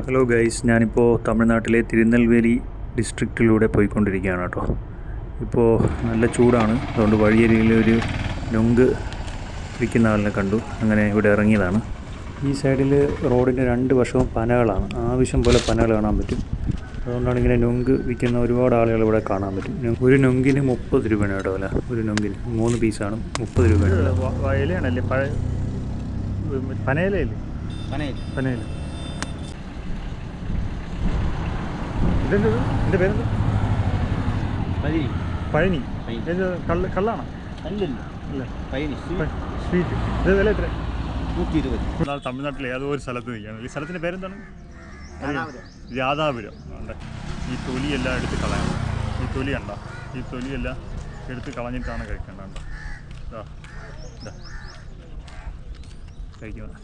Hello guys, ഞാനിപ്പോൾ തമിഴ്നാട്ടിലെ തിരുനെൽവേലി ഡിസ്ട്രിക്റ്റിലൂടെ പോയിക്കൊണ്ടിരിക്കുകയാണ് കേട്ടോ. ഇപ്പോൾ നല്ല ചൂടാണ്, അതുകൊണ്ട് വഴിയരികിൽ ഒരു നൊങ്ക് വിൽക്കുന്ന ആളിനെ കണ്ടു. അങ്ങനെ ഇവിടെ ഇറങ്ങിയതാണ്. ഈ സൈഡിൽ റോഡിൻ്റെ രണ്ട് വശവും പനകളാണ്, ആവശ്യം പോലെ പനകൾ കാണാൻ പറ്റും. അതുകൊണ്ടാണ് ഇങ്ങനെ നൊങ്ക് വിൽക്കുന്ന ഒരുപാട് ആളുകൾ ഇവിടെ കാണാൻ പറ്റും. ഒരു നൊങ്കിന് 30 രൂപയാണ് കേട്ടോ വില. ഒരു നൊങ്കിന് 3 പീസാണ് 30 രൂപയാണ്. ഇലയാണല്ലേ പഴയ പനയിലല്ലേ? പനയില. എൻ്റെ പേരെന്താ? പഴനി. കള്ളാണോ? അല്ല, സ്വീറ്റ്. ഇത് വില എത്ര? 120. തമിഴ്നാട്ടിലെ ഏതോ ഒരു സ്ഥലത്ത് നിൽക്കുകയാണ്. ഈ സ്ഥലത്തിൻ്റെ പേരെന്താണ്? രാധാപുരം. ഈ തൊലിയെല്ലാം എടുത്ത് കളയണം. ഈ തൊലി കണ്ട, ഈ തൊലിയെല്ലാം എടുത്ത് കളഞ്ഞിട്ടാണ് കഴിക്കേണ്ടത്. കഴിക്കുന്നത്.